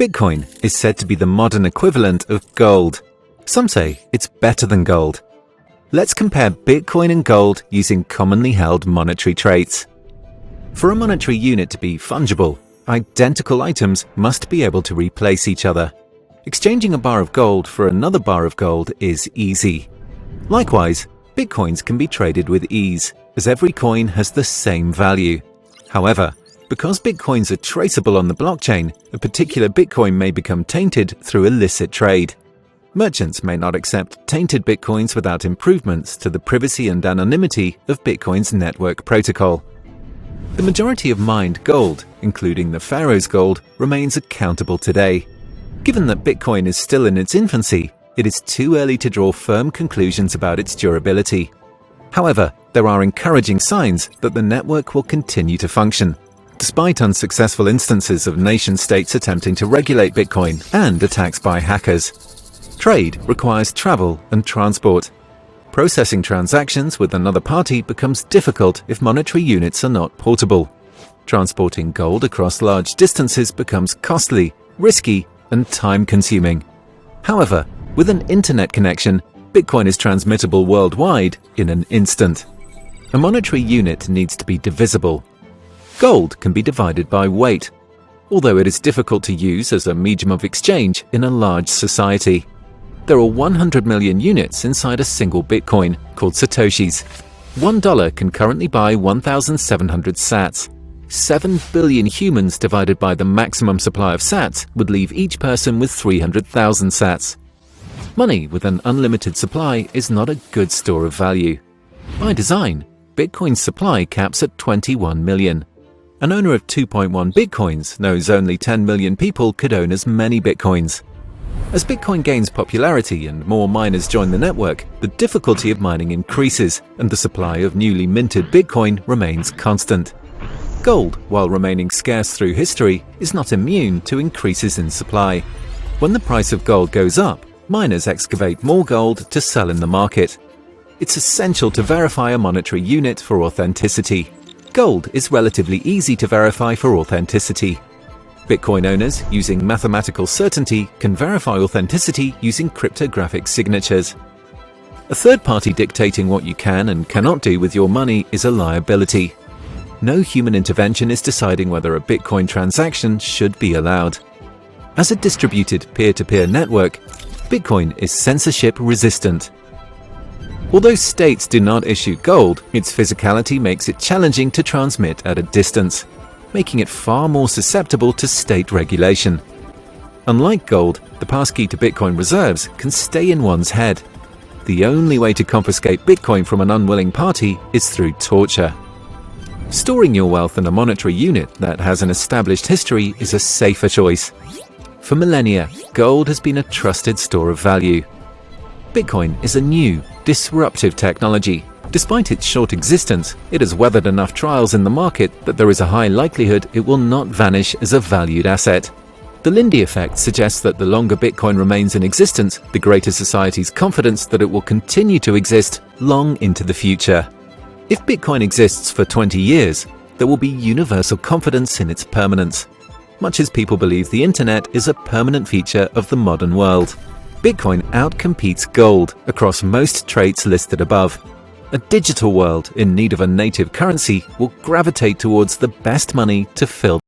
Bitcoin is said to be the modern equivalent of gold. Some say it's better than gold. Let's compare Bitcoin and gold using commonly held monetary traits. For a monetary unit to be fungible, identical items must be able to replace each other. Exchanging a bar of gold for another bar of gold is easy. Likewise, Bitcoins can be traded with ease, as every coin has the same value. However, because Bitcoins are traceable on the blockchain, a particular Bitcoin may become tainted through illicit trade. Merchants may not accept tainted Bitcoins without improvements to the privacy and anonymity of Bitcoin's network protocol. The majority of mined gold, including the Pharaoh's gold, remains accountable today. Given that Bitcoin is still in its infancy, it is too early to draw firm conclusions about its durability. However, there are encouraging signs that the network will continue to function, despite unsuccessful instances of nation-states attempting to regulate Bitcoin and attacks by hackers. Trade requires travel and transport. Processing transactions with another party becomes difficult if monetary units are not portable. Transporting gold across large distances becomes costly, risky, and time-consuming. However, with an internet connection, Bitcoin is transmittable worldwide in an instant. A monetary unit needs to be divisible. Gold can be divided by weight, although it is difficult to use as a medium of exchange in a large society. There are 100 million units inside a single Bitcoin, called Satoshis. $1 can currently buy 1,700 sats. 7 billion humans divided by the maximum supply of sats would leave each person with 300,000 sats. Money with an unlimited supply is not a good store of value. By design, Bitcoin's supply caps at 21 million. An owner of 2.1 Bitcoins knows only 10 million people could own as many Bitcoins. As Bitcoin gains popularity and more miners join the network, the difficulty of mining increases and the supply of newly minted Bitcoin remains constant. Gold, while remaining scarce through history, is not immune to increases in supply. When the price of gold goes up, miners excavate more gold to sell in the market. It's essential to verify a monetary unit for authenticity. Gold is relatively easy to verify for authenticity. Bitcoin owners, using mathematical certainty, can verify authenticity using cryptographic signatures. A third party dictating what you can and cannot do with your money is a liability. No human intervention is deciding whether a Bitcoin transaction should be allowed. As a distributed peer-to-peer network, Bitcoin is censorship resistant. Although states do not issue gold, its physicality makes it challenging to transmit at a distance, making it far more susceptible to state regulation. Unlike gold, the passkey to Bitcoin reserves can stay in one's head. The only way to confiscate Bitcoin from an unwilling party is through torture. Storing your wealth in a monetary unit that has an established history is a safer choice. For millennia, gold has been a trusted store of value. Bitcoin is a new, disruptive technology. Despite its short existence, it has weathered enough trials in the market that there is a high likelihood it will not vanish as a valued asset. The Lindy effect suggests that the longer Bitcoin remains in existence, the greater society's confidence that it will continue to exist long into the future. If Bitcoin exists for 20 years, there will be universal confidence in its permanence, much as people believe the internet is a permanent feature of the modern world. Bitcoin outcompetes gold across most traits listed above. A digital world in need of a native currency will gravitate towards the best money to fill